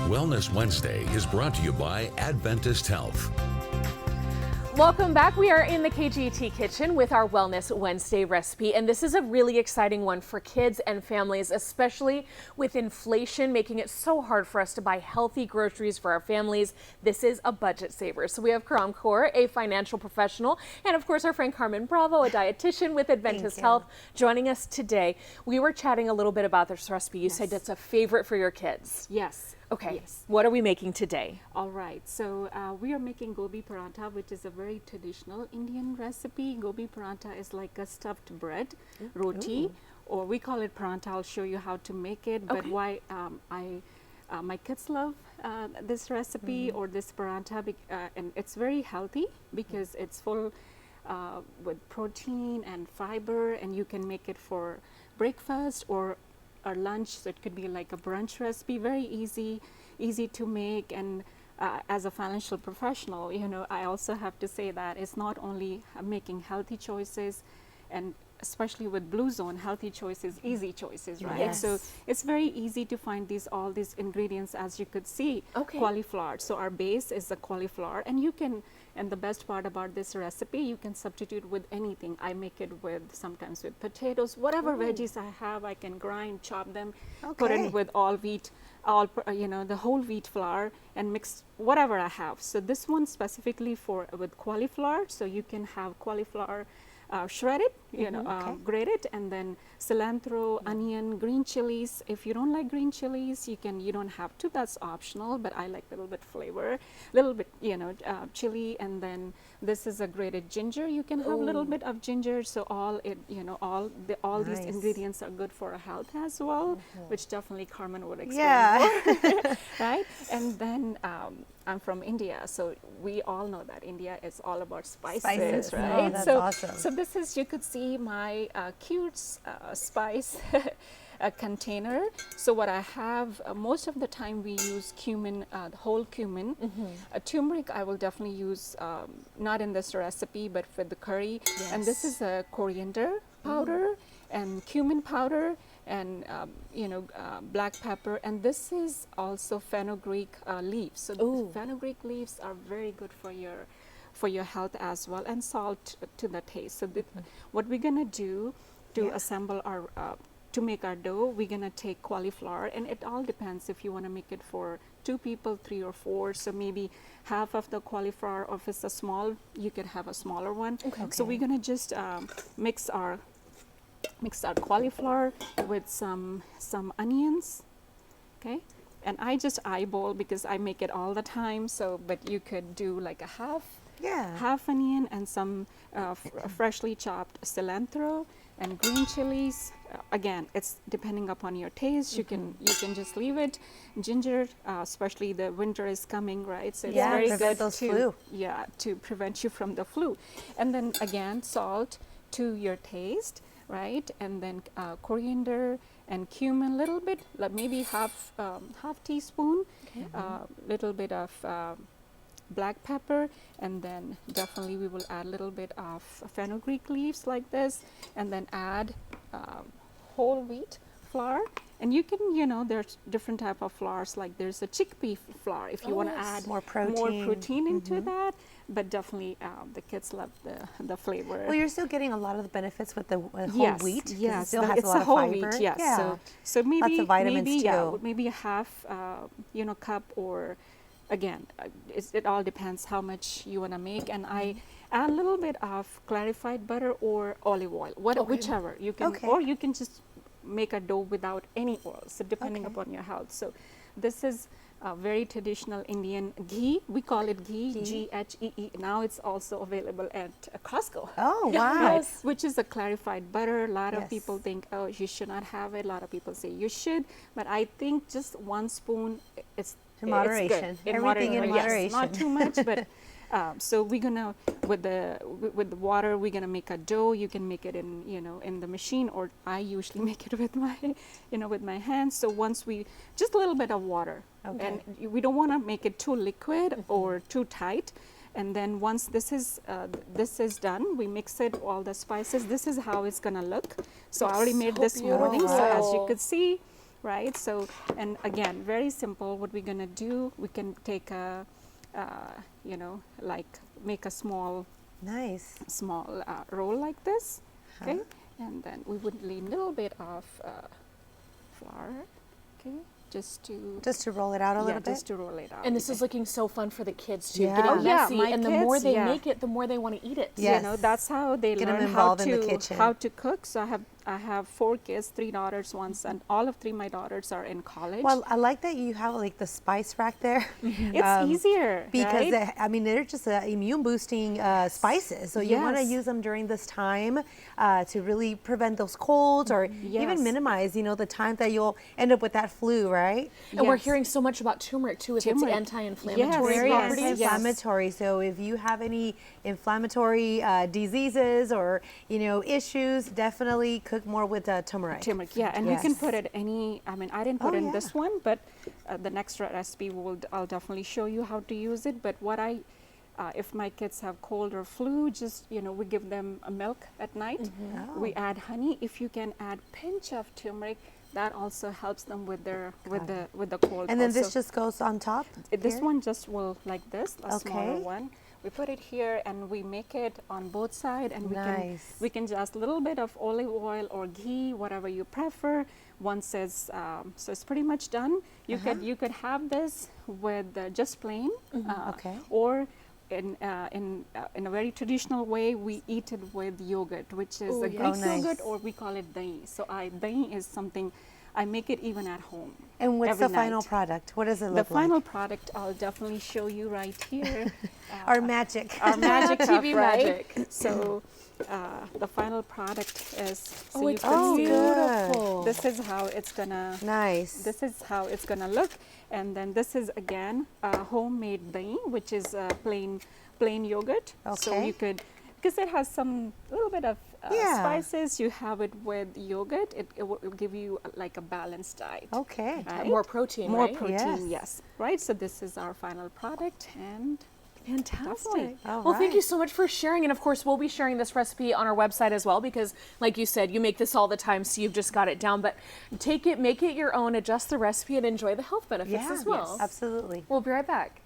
Wellness Wednesday is brought to you by Adventist Health. Welcome back. We are in the KGT kitchen with our Wellness Wednesday recipe, and this is a really exciting one for kids and families, especially with inflation making it so hard for us to buy healthy groceries for our families. This is a budget saver. So we have Kaur, a financial professional, and of course our friend Carmen Bravo, a dietitian with Adventist Health, joining us today. We were chatting a little bit about this recipe. You said it's a favorite for your kids. Yes. Okay. Yes. What are we making today? All right. So we are making Gobi Paratha, which is a very traditional Indian recipe. Gobi Paratha is like a stuffed bread, roti, or we call it paratha. I'll show you how to make it. But why my kids love this recipe or this paratha, and it's very healthy because it's full with protein and fiber, and you can make it for breakfast or lunch, so it could be like a brunch recipe, very easy to make. And as a financial professional, you know, I also have to say that it's not only making healthy choices, and especially with Blue Zone, healthy choices, easy choices, right? Yes. So it's very easy to find all these ingredients, as you could see. Cauliflower. So our base is the cauliflower, and you can, and the best part about this recipe, you can substitute with anything. I make it with, sometimes with potatoes, whatever veggies I have, I can grind, chop them, put it with all wheat, the whole wheat flour, and mix whatever I have. So this one specifically with cauliflower, so you can have cauliflower shredded, grated, and then cilantro, onion, green chilies. If you don't like green chilies, you don't have to, that's optional, but I like a little bit flavor, little bit, chili. And then this is a grated ginger. You can have a little bit of ginger. So all these ingredients are good for our health as well, which definitely Carmen would explain more, right? And then I'm from India, so we all know that India is all about spices, right? Oh, that's awesome. So this is, you could see my cute spice container. So what I have, most of the time we use cumin, whole cumin. Turmeric I will definitely use, not in this recipe, but for the curry. And this is a coriander powder and cumin powder, and black pepper, and this is also fenugreek leaves. So the fenugreek leaves are very good for your health as well, and salt to the taste. So what we're gonna do to assemble our to make our dough, we're gonna take cauliflower, and it all depends if you want to make it for 2 people, 3 or 4. So maybe half of the cauliflower, or if it's a small, you could have a smaller one. So we're gonna just mix our cauliflower with some onions, and I just eyeball because I make it all the time. So, but you could do like a half onion, and some freshly chopped cilantro and green chilies. Again, it's depending upon your taste. You can just leave it. Ginger, especially the winter is coming, right? So it's very good to prevent you from the flu. And then again, salt to your taste, right? And then coriander and cumin, little bit, like maybe half teaspoon, little bit of black pepper, and then definitely we will add a little bit of fenugreek leaves like this, and then add whole wheat flour. And you can, there's different type of flours, like there's a chickpea flour if you want to add more protein into that. But definitely the kids love the flavor. Well, you're still getting a lot of the benefits with the whole wheat. Yes, it still has it's a lot a whole of fiber. wheat. Yes, so maybe lots of vitamins too. Maybe a half cup, or again, it all depends how much you want to make. And I add a little bit of clarified butter or olive oil, whichever you can, or you can just make a dough without any oil. So depending upon your health. So this is very traditional Indian ghee. We call it ghee, G-H-E-E. Now it's also available at Costco. Oh, wow. Which is a clarified butter. A lot of people think, oh, you should not have it. A lot of people say you should. But I think just 1 spoon, it's moderation. Good. Everything in moderation. Yes, not too much, but so we're gonna, with the water, we're gonna make a dough. You can make it in the machine, or I usually make it with my with my hands. So once just a little bit of water, and we don't want to make it too liquid or too tight. And then once this is done, we mix it, all the spices. This is how it's gonna look. So I already made this morning. So as you could see, right? So, and again, very simple. What we're gonna do, we can take a, you know, like make a small roll like this, okay? And then we would leave a little bit of flour, okay? Just to roll it out a little bit? Just to roll it out. And this is looking so fun for the kids too. Yeah. Getting messy, my and the kids, more they make it, the more they want to eat it. Yes. You know, that's how they Get 'em learn involved in the kitchen. how to cook. So I have 4 kids, 3 daughters, 1 son. All of 3 my daughters are in college. Well, I like that you have like the spice rack there. It's easier, because right? I mean they're just immune boosting spices. So you want to use them during this time to really prevent those colds or even minimize, you know, the time that you'll end up with that flu, right? And we're hearing so much about turmeric too, with its anti-inflammatory Yes, properties. Anti-inflammatory. So if you have any inflammatory diseases or, you know, issues, definitely cook more with turmeric. Turmeric, yeah, and you can put it any. I mean, I didn't put in this one, but the next recipe I'll definitely show you how to use it. But what if my kids have cold or flu, just, you know, we give them a milk at night. We add honey. If you can add pinch of turmeric, that also helps them with their with the cold. And then this just goes on top? This one just will like this, a smaller one. We put it here and we make it on both sides, and we can just a little bit of olive oil or ghee, whatever you prefer. Once it's so it's pretty much done. You could have this with just plain, or in a very traditional way, we eat it with yogurt, which is a Greek yogurt, or we call it dahi. So dahi is something I make it even at home. And what's the final product? What does it look like? The final product, I'll definitely show you right here. Our magic. Our magic TV right? magic. So the final product is, so oh, you it's can see, beautiful. this is how it's gonna, this is how it's gonna look. And then this is again homemade dahi, which is plain yogurt. So you could, because it has some little bit of spices, you have it with yogurt, it will give you like a balanced diet. Okay. Right? More protein, More right? protein, yes. Right, so this is our final product, and fantastic. Well, thank you so much for sharing. And of course, we'll be sharing this recipe on our website as well, because like you said, you make this all the time, so you've just got it down. But take it, make it your own, adjust the recipe, and enjoy the health benefits as well. Yes, absolutely. We'll be right back.